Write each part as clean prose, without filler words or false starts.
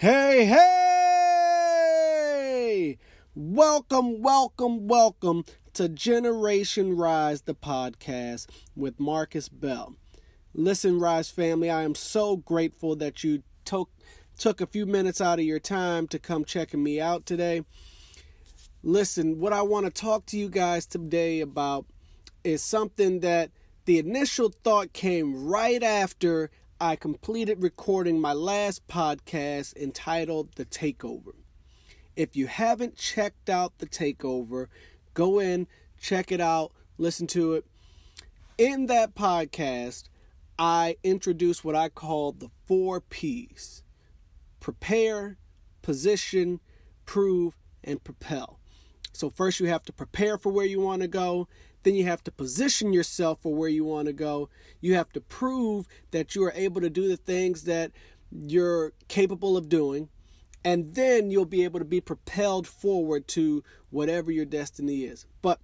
Hey, hey! Welcome to Generation Rise, the podcast with Marcus Bell. Listen, Rise family, I am so grateful that you took a few minutes out of your time to come checking me out today. Listen, what I want to talk to you guys today about is something that the initial thought came right after I completed recording my last podcast entitled The Takeover. If you haven't checked out The Takeover, go in, check it out, listen to it. In that podcast, I introduced what I call the 4 Ps. Prepare, position, prove, and propel. So first you have to prepare for where you want to go. Then you have to position yourself for where you want to go. You have to prove that you are able to do the things that you're capable of doing. And then you'll be able to be propelled forward to whatever your destiny is. But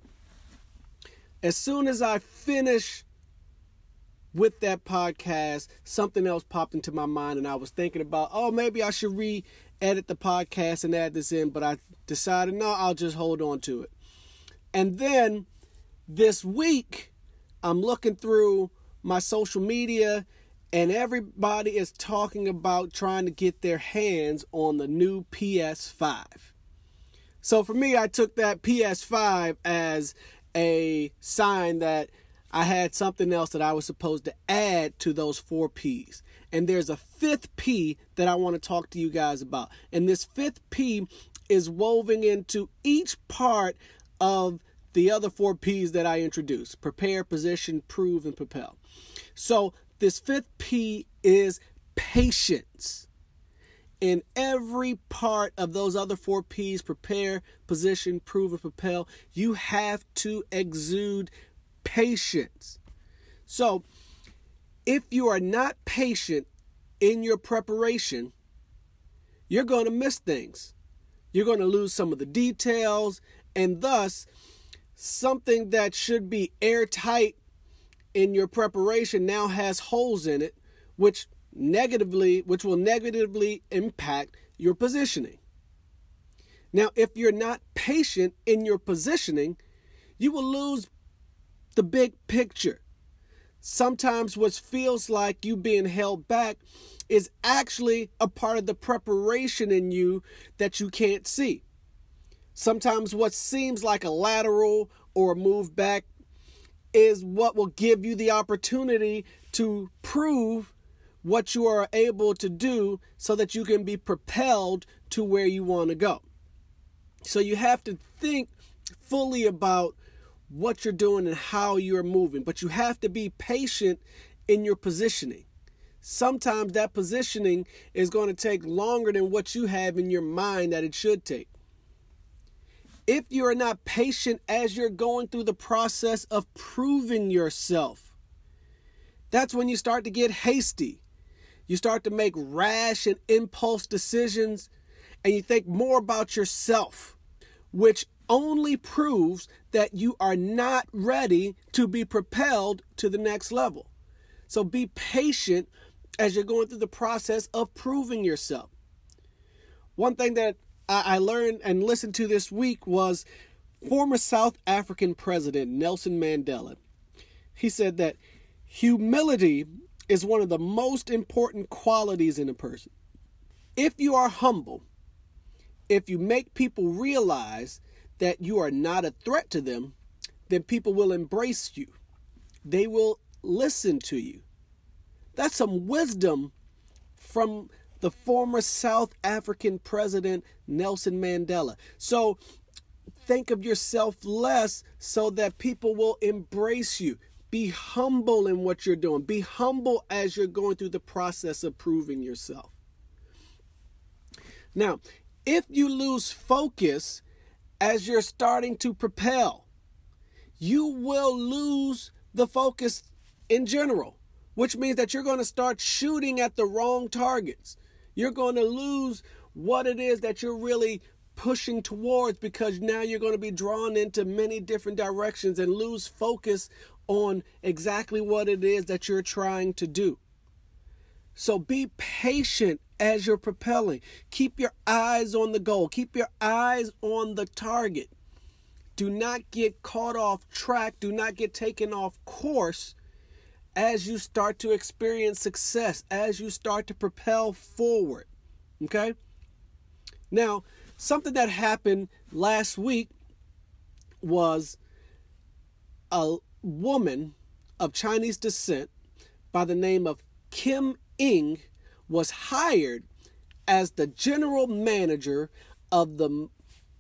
as soon as I finish with that podcast, something else popped into my mind, and I was thinking about, maybe I should re-edit the podcast and add this in, but I decided, no, I'll just hold on to it. And then this week, I'm looking through my social media, and everybody is talking about trying to get their hands on the new PS5. So for me, I took that PS5 as a sign that I had something else that I was supposed to add to those 4 Ps. And there's a 5th P that I want to talk to you guys about. And this 5th P is woven into each part of the other 4 Ps that I introduced: prepare, position, prove, and propel. So this 5th P is patience. In every part of those other 4 Ps, prepare, position, prove, and propel, you have to exude patience. So if you are not patient in your preparation, you're going to miss things. You're going to lose some of the details, and thus something that should be airtight in your preparation now has holes in it, which will negatively impact your positioning. Now, if you're not patient in your positioning, you will lose the big picture. Sometimes what feels like you being held back is actually a part of the preparation in you that you can't see. Sometimes what seems like a lateral or a move back is what will give you the opportunity to prove what you are able to do so that you can be propelled to where you want to go. So you have to think fully about what you're doing and how you're moving, but you have to be patient in your positioning. Sometimes that positioning is going to take longer than what you have in your mind that it should take. If you are not patient as you're going through the process of proving yourself, that's when you start to get hasty. You start to make rash and impulse decisions, and you think more about yourself, which only proves that you are not ready to be propelled to the next level. So be patient as you're going through the process of proving yourself. One thing that I learned and listened to this week was former South African President Nelson Mandela. He said that humility is one of the most important qualities in a person. If you are humble, if you make people realize that you are not a threat to them, then people will embrace you. They will listen to you. That's some wisdom from the former South African President Nelson Mandela. So think of yourself less so that people will embrace you. Be humble in what you're doing. Be humble as you're going through the process of proving yourself. Now, if you lose focus as you're starting to propel, you will lose the focus in general, which means that you're going to start shooting at the wrong targets. You're going to lose what it is that you're really pushing towards, because now you're going to be drawn into many different directions and lose focus on exactly what it is that you're trying to do. So be patient as you're propelling. Keep your eyes on the goal. Keep your eyes on the target. Do not get caught off track. Do not get taken off course as you start to experience success, as you start to propel forward. Okay? Now, something that happened last week was a woman of Chinese descent by the name of Kim Ng was hired as the general manager of the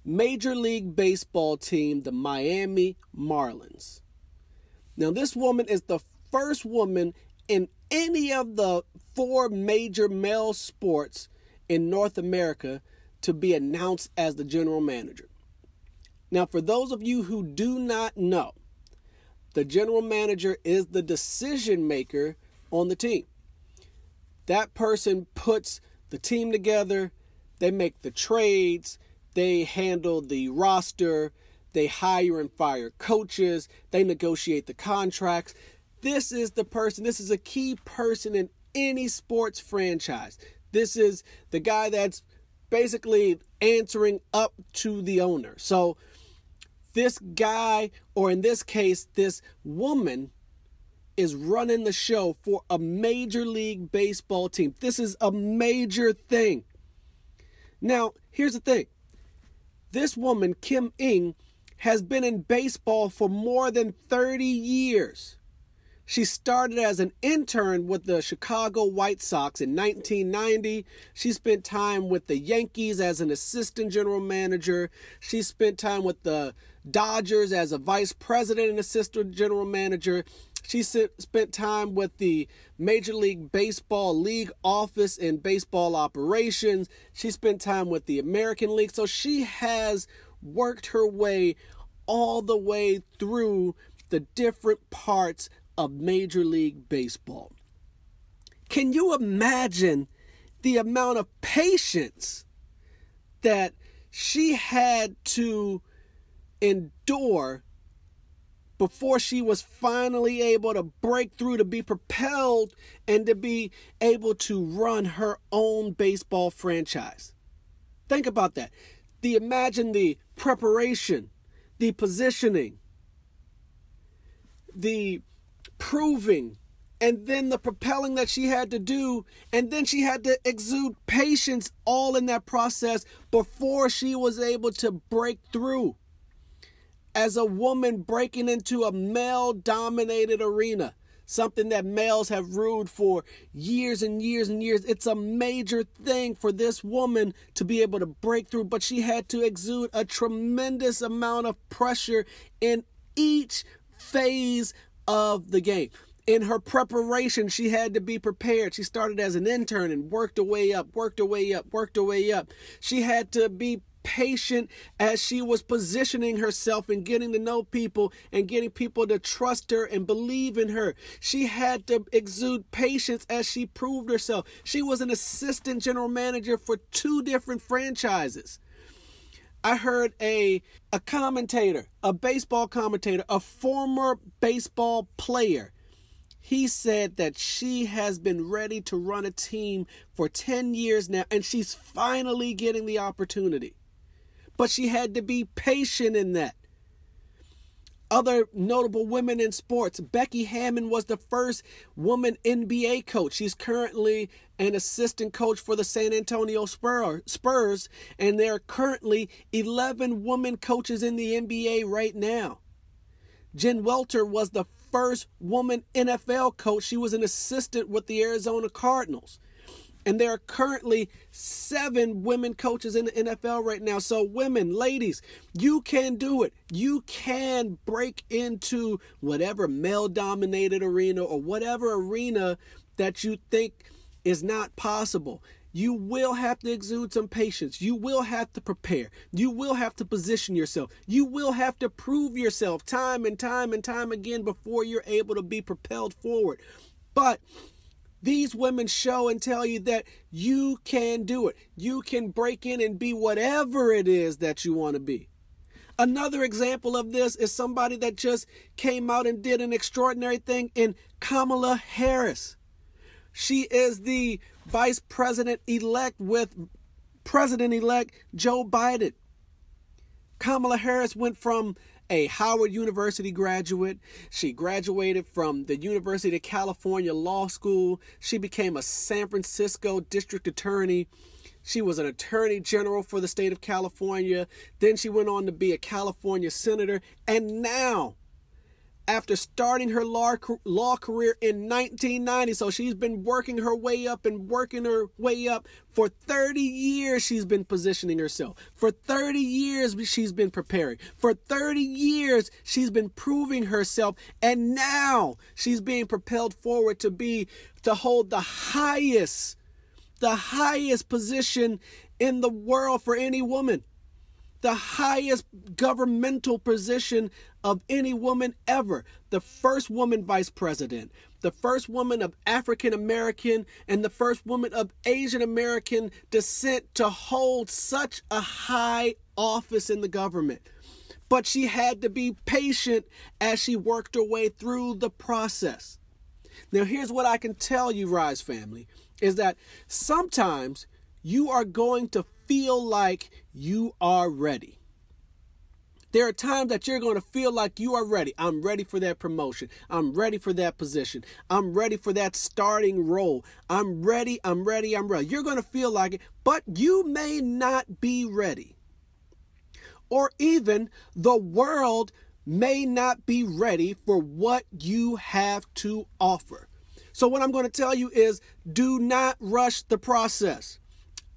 Major League Baseball team, the Miami Marlins. Now, this woman is the first woman in any of the 4 major male sports in North America to be announced as the general manager. Now, for those of you who do not know, the general manager is the decision maker on the team. That person puts the team together, they make the trades, they handle the roster, they hire and fire coaches, they negotiate the contracts. This is the person, this is a key person in any sports franchise. This is the guy that's basically answering up to the owner. So this guy, or in this case, this woman, is running the show for a Major League Baseball team. This is a major thing. Now, here's the thing. This woman, Kim Ng, has been in baseball for more than 30 years. She started as an intern with the Chicago White Sox in 1990. She spent time with the Yankees as an assistant general manager. She spent time with the Dodgers as a vice president and assistant general manager. She spent time with the Major League Baseball League office in baseball operations. She spent time with the American League. So she has worked her way all the way through the different parts of Major League Baseball. Can you imagine the amount of patience that she had to endure before she was finally able to break through, to be propelled, and to be able to run her own baseball franchise? Think about that. Imagine the preparation, the positioning, the proving, and then the propelling that she had to do, and then she had to exude patience all in that process before she was able to break through. As a woman breaking into a male-dominated arena, something that males have ruled for years and years and years, it's a major thing for this woman to be able to break through, but she had to exude a tremendous amount of pressure in each phase of the game. In her preparation, she had to be prepared. She started as an intern and worked her way up. She had to be patient as she was positioning herself and getting to know people and getting people to trust her and believe in her. She had to exude patience as she proved herself. She was an assistant general manager for 2 different franchises. I heard a commentator, a baseball commentator, a former baseball player. He said that she has been ready to run a team for 10 years now, and she's finally getting the opportunity. But she had to be patient in that. Other notable women in sports. Becky Hammon was the first woman NBA coach. She's currently an assistant coach for the San Antonio Spurs, and there are currently 11 women coaches in the NBA right now. Jen Welter was the first woman NFL coach. She was an assistant with the Arizona Cardinals. And there are currently 7 women coaches in the NFL right now. So women, ladies, you can do it. You can break into whatever male-dominated arena or whatever arena that you think is not possible. You will have to exude some patience. You will have to prepare. You will have to position yourself. You will have to prove yourself time and time and time again before you're able to be propelled forward. But these women show and tell you that you can do it. You can break in and be whatever it is that you want to be. Another example of this is somebody that just came out and did an extraordinary thing in Kamala Harris. She is the vice president-elect with President-elect Joe Biden. Kamala Harris went from a Howard University graduate. She graduated from the University of California Law School. She became a San Francisco district attorney. She was an attorney general for the state of California. Then she went on to be a California senator. And now, after starting her law career in 1990, so she's been working her way up for 30 years. She's been positioning herself. For 30 years, she's been preparing. For 30 years, she's been proving herself. And now she's being propelled forward to hold the highest position in the world for any woman. The highest governmental position of any woman ever. The first woman vice president, the first woman of African American and the first woman of Asian American descent to hold such a high office in the government. But she had to be patient as she worked her way through the process. Now, here's what I can tell you, Rise family, is that sometimes you are going to feel like you are ready. There are times that you're going to feel like you are ready. I'm ready for that promotion. I'm ready for that position. I'm ready for that starting role. I'm ready. You're going to feel like it, but you may not be ready. Or even the world may not be ready for what you have to offer. So what I'm going to tell you is, do not rush the process.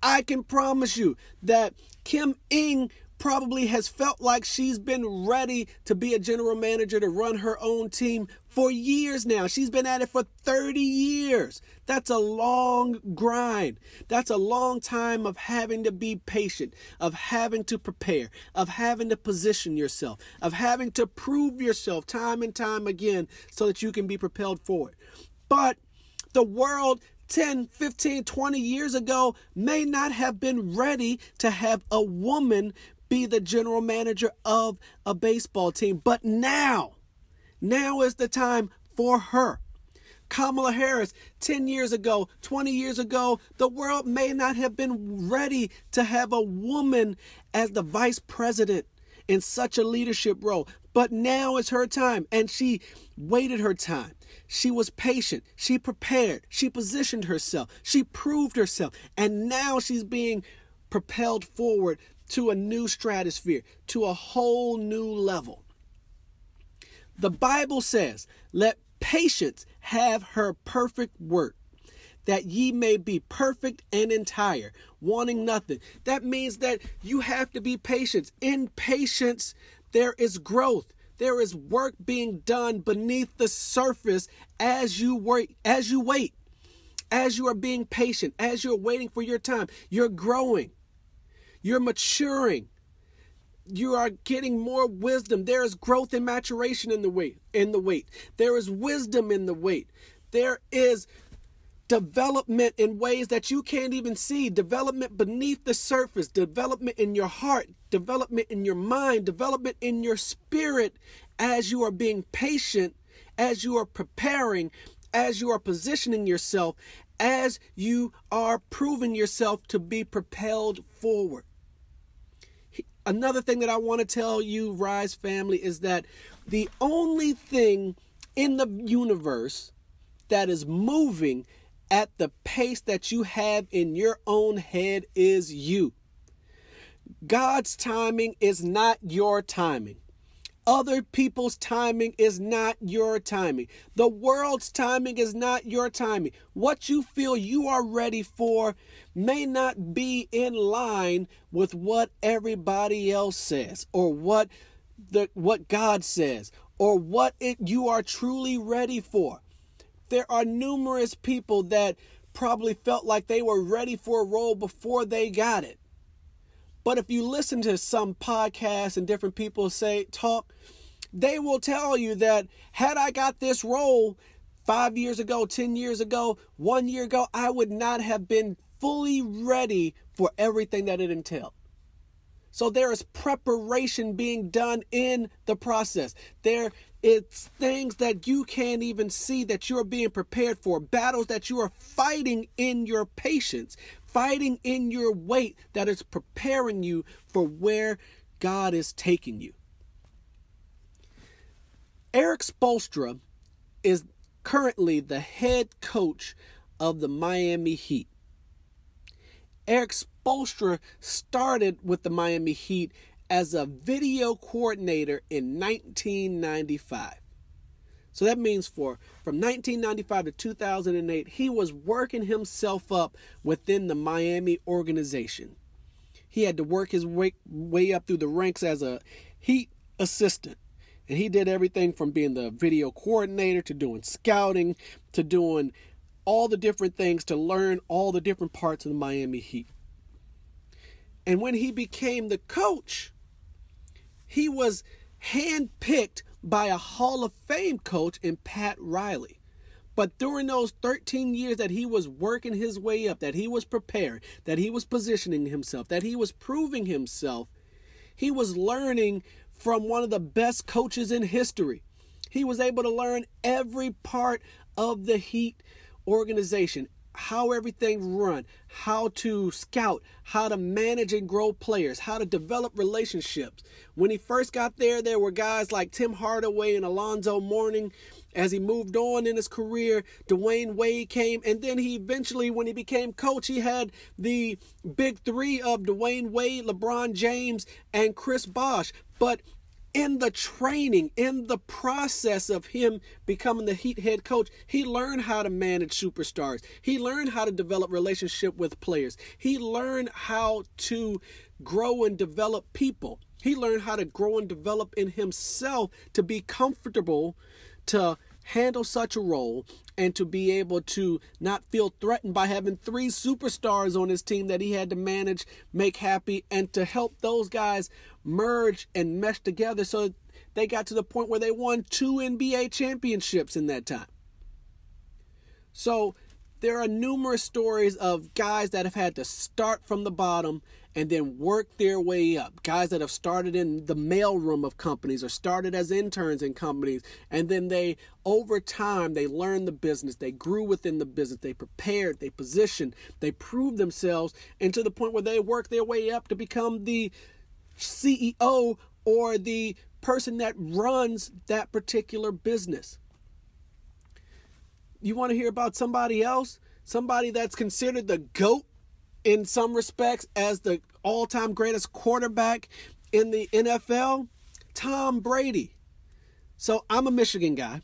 I can promise you that Kim Ng probably has felt like she's been ready to be a general manager, to run her own team for years now. She's been at it for 30 years. That's a long grind. That's a long time of having to be patient, of having to prepare, of having to position yourself, of having to prove yourself time and time again so that you can be propelled forward. But the world 10, 15, 20 years ago may not have been ready to have a woman be the general manager of a baseball team. But now is the time for her. Kamala Harris, 10 years ago, 20 years ago, the world may not have been ready to have a woman as the vice president in such a leadership role. But now is her time, and she waited her time. She was patient. She prepared. She positioned herself. She proved herself. And now she's being propelled forward to a new stratosphere, to a whole new level. The Bible says, let patience have her perfect work, that ye may be perfect and entire, wanting nothing. That means that you have to be patient. In patience, there is growth. There is work being done beneath the surface as you wait. As you are being patient, as you're waiting for your time, you're growing. You're maturing. You are getting more wisdom. There is growth and maturation in the wait. There is wisdom in the wait. There is development in ways that you can't even see. Development beneath the surface. Development in your heart. Development in your mind. Development in your spirit as you are being patient, as you are preparing, as you are positioning yourself, as you are proving yourself to be propelled forward. Another thing that I want to tell you, Rise family, is that the only thing in the universe that is moving at the pace that you have in your own head is you. God's timing is not your timing. Other people's timing is not your timing. The world's timing is not your timing. What you feel you are ready for may not be in line with what everybody else says, or what God says, or what you are truly ready for. There are numerous people that probably felt like they were ready for a role before they got it. But if you listen to some podcasts and different people talk, they will tell you that had I got this role 5 years ago, 10 years ago, 1 year ago, I would not have been fully ready for everything that it entailed. So there is preparation being done in the process. It's things that you can't even see that you're being prepared for, battles that you are fighting in your patience, fighting in your wait, that is preparing you for where God is taking you. Erik Spoelstra is currently the head coach of the Miami Heat. Erik Spoelstra started with the Miami Heat as a video coordinator in 1995. So that means from 1995 to 2008, he was working himself up within the Miami organization. He had to work his way up through the ranks as a Heat assistant. And he did everything from being the video coordinator to doing scouting to doing all the different things to learn all the different parts of the Miami Heat. And when he became the coach, he was handpicked by a Hall of Fame coach in Pat Riley. But during those 13 years that he was working his way up, that he was prepared, that he was positioning himself, that he was proving himself, he was learning from one of the best coaches in history. He was able to learn every part of the Heat organization, how everything run, how to scout, how to manage and grow players, how to develop relationships. When he first got there were guys like Tim Hardaway and Alonzo Mourning. As he moved on in his career, Dwayne Wade came, and then he eventually, when he became coach, he had the big three of Dwayne Wade, LeBron James, and Chris Bosh. But in the training, in the process of him becoming the Heat head coach, he learned how to manage superstars. He learned how to develop relationship with players. He learned how to grow and develop people. He learned how to grow and develop in himself to be comfortable to handle such a role and to be able to not feel threatened by having three superstars on his team that he had to manage, make happy, and to help those guys merge and mesh together so they got to the point where they won 2 NBA championships in that time. So there are numerous stories of guys that have had to start from the bottom and then work their way up. Guys that have started in the mailroom of companies or started as interns in companies. And then over time, they learned the business. They grew within the business. They prepared, they positioned, they proved themselves, and to the point where they work their way up to become the CEO or the person that runs that particular business. You want to hear about somebody else? Somebody that's considered the GOAT in some respects as the all-time greatest quarterback in the NFL? Tom Brady. So I'm a Michigan guy,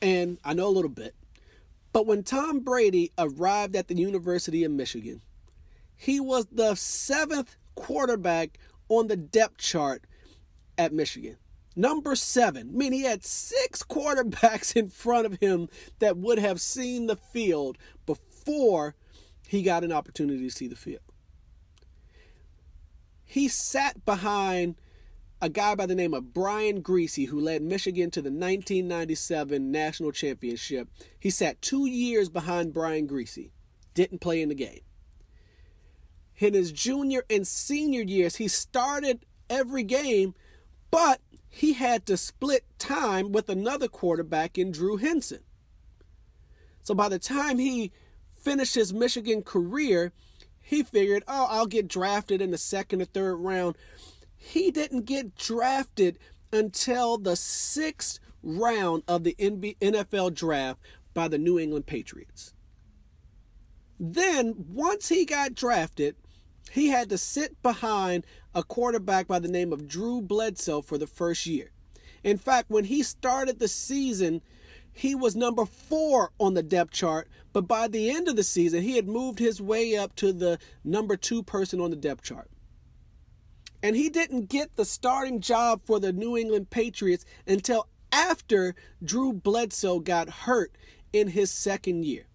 and I know a little bit. But when Tom Brady arrived at the University of Michigan, he was the 7th quarterback on the depth chart at Michigan. Number 7, I mean, he had 6 quarterbacks in front of him that would have seen the field before he got an opportunity to see the field. He sat behind a guy by the name of Brian Griese, who led Michigan to the 1997 national championship. He sat 2 years behind Brian Griese, didn't play in the game. In his junior and senior years, he started every game, but he had to split time with another quarterback in Drew Henson. So by the time he finished his Michigan career, he figured, I'll get drafted in the 2nd or 3rd round. He didn't get drafted until the 6th round of the NFL draft by the New England Patriots. Then, once he got drafted, he had to sit behind a quarterback by the name of Drew Bledsoe for the first year. In fact, when he started the season, he was number 4 on the depth chart, but by the end of the season, he had moved his way up to the number 2 person on the depth chart. And he didn't get the starting job for the New England Patriots until after Drew Bledsoe got hurt in his 2nd year.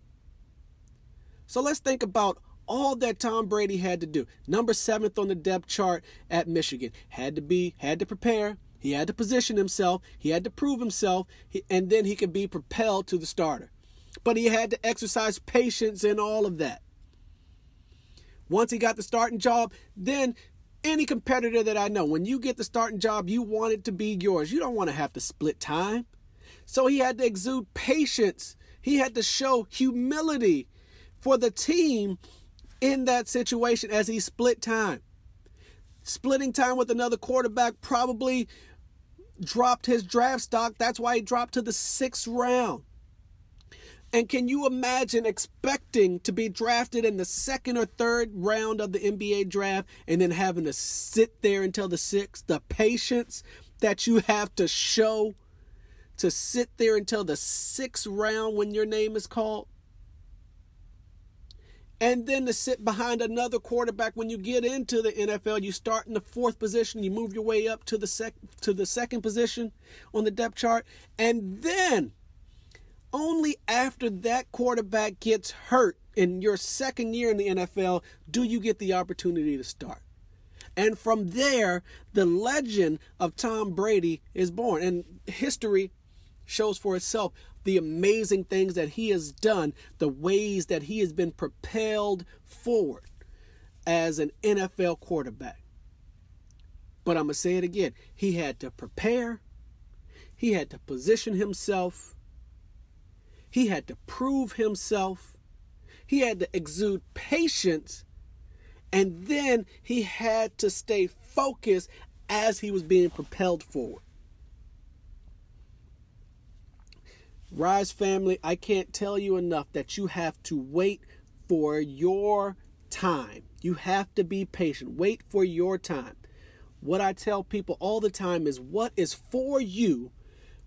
So let's think about all that Tom Brady had to do. Number 7th on the depth chart at Michigan. Had to prepare. He had to position himself. He had to prove himself. And then he could be propelled to the starter. But he had to exercise patience in all of that. Once he got the starting job, then Any competitor that I know, when you get the starting job, you want it to be yours. You don't want to have to split time. So he had to exude patience. He had to show humility for the team in that situation as he split time. Splitting time with another quarterback probably dropped his draft stock. That's why he dropped to the 6th round. And can you imagine expecting to be drafted in the 2nd or 3rd round of the NBA draft and then having to sit there until the 6th? The patience that you have to show to sit there until the 6th round when your name is called. And then to sit behind another quarterback when you get into the NFL. You start in the 4th position, you move your way up to the 2nd position on the depth chart, and then only after that quarterback gets hurt in your 2nd year in the NFL do you get the opportunity to start. And from there, the legend of Tom Brady is born. And history shows for itself the amazing things that he has done, the ways that he has been propelled forward as an NFL quarterback. But I'm going to say it again. He had to prepare. He had to position himself. He had to prove himself. He had to exude patience. And then he had to stay focused as he was being propelled forward. Rise family, I can't tell you enough that you have to wait for your time. You have to be patient. Wait for your time. What I tell people all the time is what is for you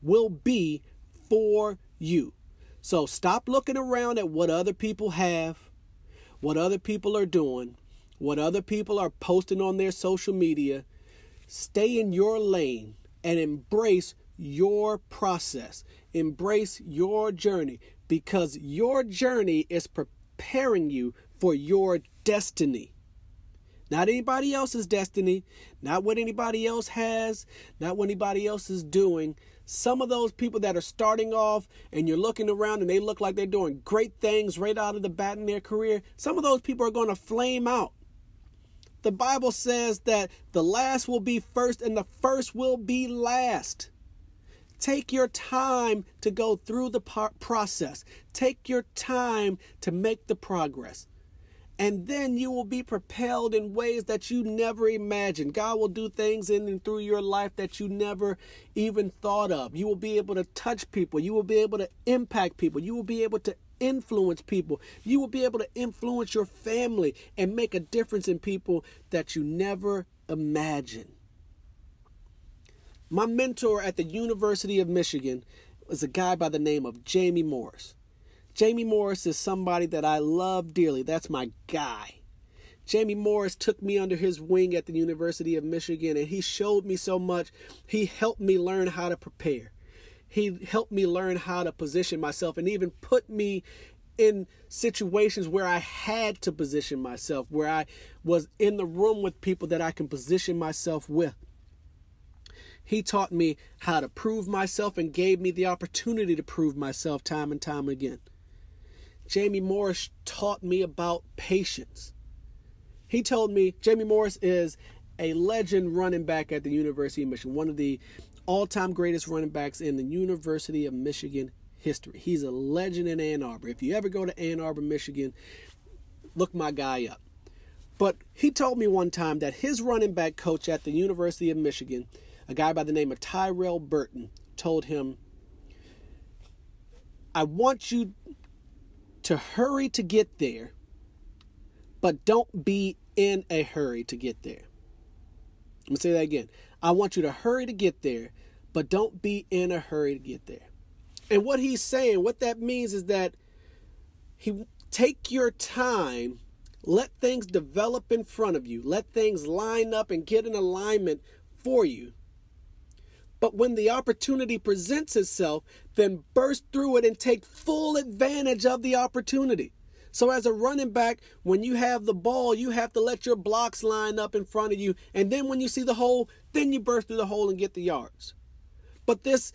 will be for you. So stop looking around at what other people have, what other people are doing, what other people are posting on their social media. Stay in your lane and embrace your process. Embrace your journey, because your journey is preparing you for your destiny. Not anybody else's destiny, not what anybody else has, not what anybody else is doing. Some of those people that are starting off and you're looking around and they look like they're doing great things right out of the bat in their career, some of those people are going to flame out. The Bible says that the last will be first and the first will be last. Take your time to go through the process. Take your time to make the progress. And then you will be propelled in ways that you never imagined. God will do things in and through your life that you never even thought of. You will be able to touch people. You will be able to impact people. You will be able to influence people. You will be able to influence your family and make a difference in people that you never imagined. My mentor at the University of Michigan was a guy by the name of Jamie Morris. Jamie Morris is somebody that I love dearly. That's my guy. Jamie Morris took me under his wing at the University of Michigan, and he showed me so much. He helped me learn how to prepare. He helped me learn how to position myself and even put me in situations where I had to position myself, where I was in the room with people that I can position myself with. He taught me how to prove myself and gave me the opportunity to prove myself time and time again. Jamie Morris taught me about patience. He told me, Jamie Morris is a legend running back at the University of Michigan, one of the all-time greatest running backs in the University of Michigan history. He's a legend in Ann Arbor. If you ever go to Ann Arbor, Michigan, look my guy up. But he told me one time that his running back coach at the University of Michigan, a guy by the name of Tyrell Burton, told him, I want you to hurry to get there, but don't be in a hurry to get there. I'm going to say that again. I want you to hurry to get there, but don't be in a hurry to get there. And what he's saying, what that means is that take your time, let things develop in front of you, let things line up and get in alignment for you. But when the opportunity presents itself, then burst through it and take full advantage of the opportunity. So as a running back, when you have the ball, you have to let your blocks line up in front of you. And then when you see the hole, then you burst through the hole and get the yards. But this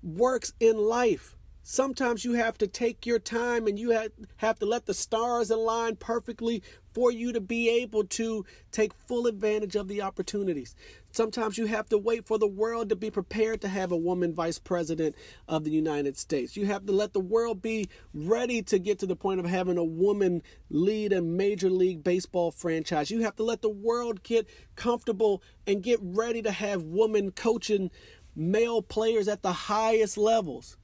works in life. Sometimes you have to take your time and you have to let the stars align perfectly for you to be able to take full advantage of the opportunities. Sometimes you have to wait for the world to be prepared to have a woman vice president of the United States. You have to let the world be ready to get to the point of having a woman lead a Major League Baseball franchise. You have to let the world get comfortable and get ready to have women coaching male players at the highest levels.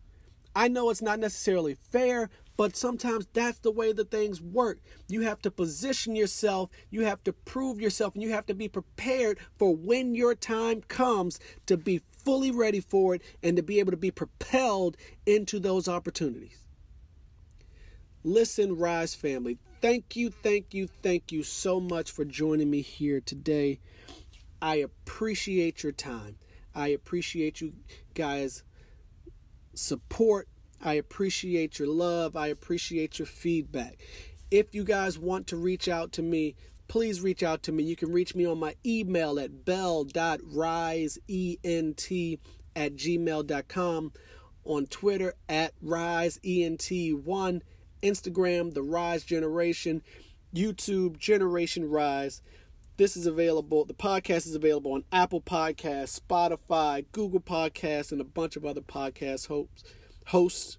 I know it's not necessarily fair, but sometimes that's the way that things work. You have to position yourself, you have to prove yourself, and you have to be prepared for when your time comes to be fully ready for it and to be able to be propelled into those opportunities. Listen, Rise family, thank you so much for joining me here today. I appreciate your time. I appreciate you guys' support. I appreciate your love. I appreciate your feedback. If you guys want to reach out to me, please reach out to me. You can reach me on my email at bell.riseent@gmail.com, on Twitter at riseent1, Instagram, The Rise Generation, YouTube, Generation Rise. This is available, the podcast is available on Apple Podcasts, Spotify, Google Podcasts, and a bunch of other podcast hosts.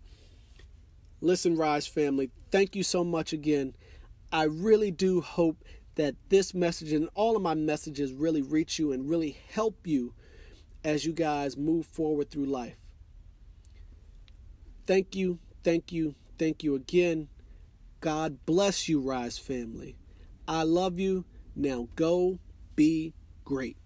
Listen, Rise family, thank you so much again. I really do hope that this message and all of my messages really reach you and really help you as you guys move forward through life. Thank you again. God bless you, Rise family. I love you. Now go be great.